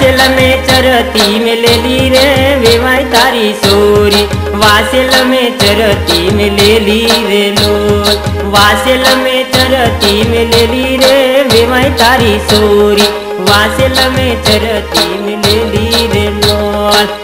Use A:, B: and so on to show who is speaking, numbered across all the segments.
A: वासेल में चरती में ले ली रे वेवाई तारी सोरी। वासेल में चरती में ले ली रे लोल। वासेल में चरती में ले ली रे वेवाई तारी सोरी। वासेल में चरती में ले ली रे लोल।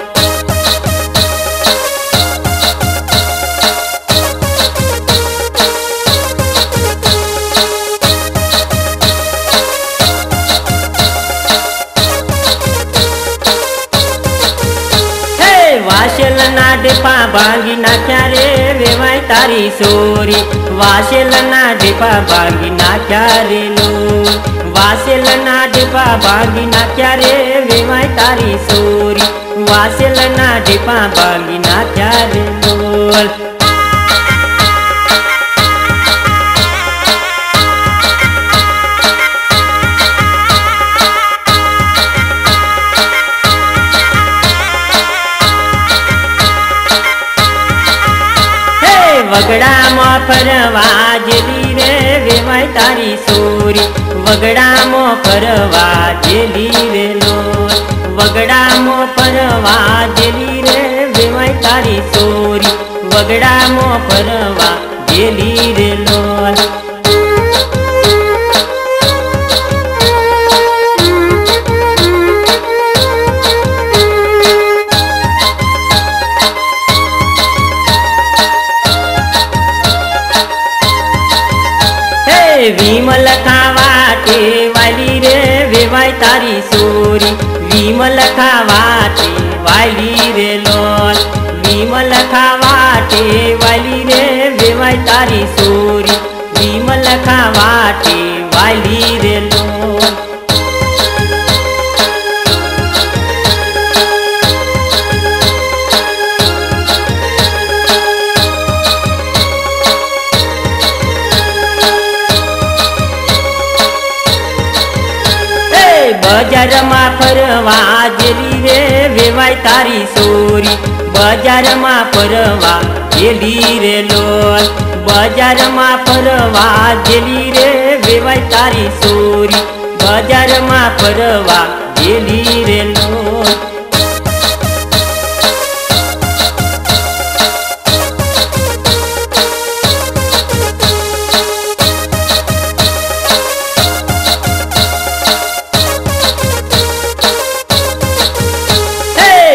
A: वासेल ना डेपा भांगी नाख्या रे वेवाई तारी सोरी। वासेल ना डेपा भांगी नाख्या रे लोल। वासेल ना डेपा भांगी नाख्या रे वेवाई तारी सोरी। वासेल ना डेपा भांगी नाख्या रे लोल। वगड़ा में फरवा जेली रे वेवाई तारी सोरी। वगड़ा में फरवा जेली रे लोल। वगड़ा में फरवा जेली रे वेवाई तारी सोरी। वगड़ा में फरवा जेली रे लोल। विमल खावाटे वाली रे वेवाई तारी सोरी। विमल खावाटे वाली रे लोल। विमल खावाटे वाली रे वेवाई तारी सोरी। विमल खावाटे वाली रे लोल। बजार में फरवा जेली रे वेवाई तारी सोरी। बजार में फरवा जेली रे लोल। बजार में फरवा जेली रे वेवाई तारी सोरी। बजार में फरवा जेली रे लोल।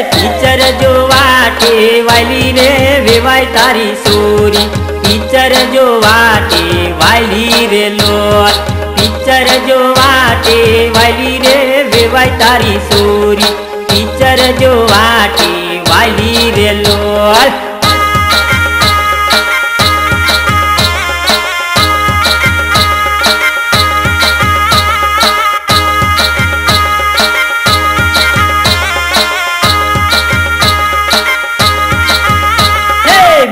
A: पिक्चर जो वाटे वाली रे वेवाई तारी सोरी। पिक्चर जो वाटे वाली रे लोल। पिक्चर जो वाटे वाली रे वेवाई तारी सोरी। पिक्चर जो वाटे वाली रे लोल।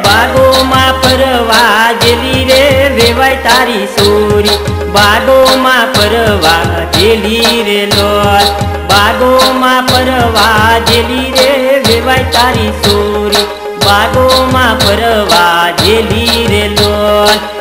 A: बागो मा परवा जेली रे वेवाई तारी सोरी। बागो मा परवा जेली रे लोल। बागो मा परवा जेली रे वेवाई तारी सोरी। बागो मा परवा जेली रे लोल।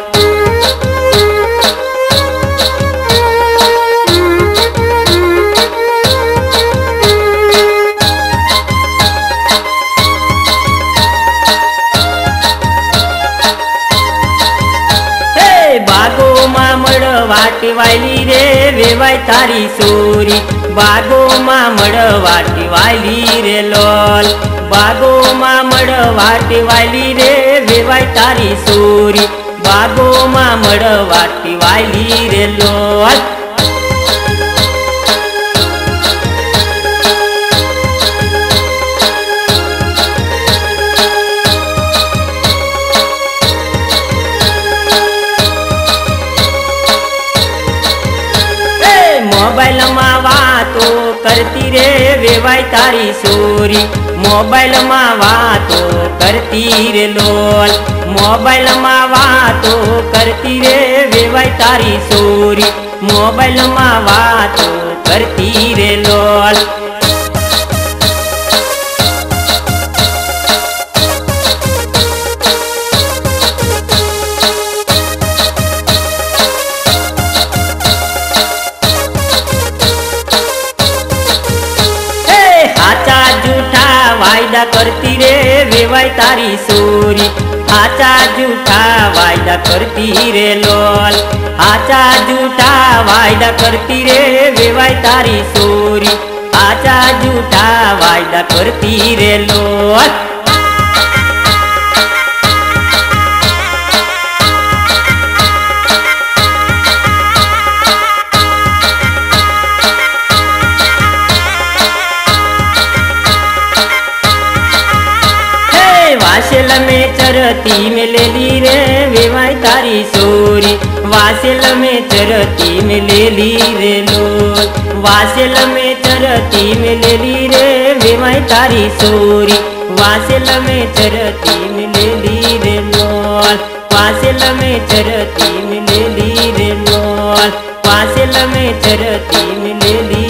A: बागो मा मड़वाटी वाली रे वेवाई तारी सोरी। बागो मा मड़वाटी वाली रे लोल। बागो मा मड़वाटी वाली रे वेवाई तारी सोरी। बागो मा मड़वाटी वाली रे लोल। मोबाइल में वातो करती रे वेवाई तारी सोरी। मोबाइल में वातो करती रे लोल। मोबाइल में वातो करती रे वेवाई तारी सोरी। मोबाइल में वातो करती रे लोल। वायदा करती रे वेवाय तारी सोरी, आचा झूठा वायदा करती रे लोल, आचा झूठा वायदा करती रे वेवाय तारी सोरी, आचा झूठा वायदा करती रे लोल। वासेल में चरती में ले ली रे वेवाय तारी सोरी, वासेल में चरती में ले ली रे लोल, वासेल में चरती में ले ली रे वेवाय तारी सोरी, वासेल में चरती में ले ली रे लोल, वासेल में चरती में ले ली रे लोल, वासेल में चरती में ले ली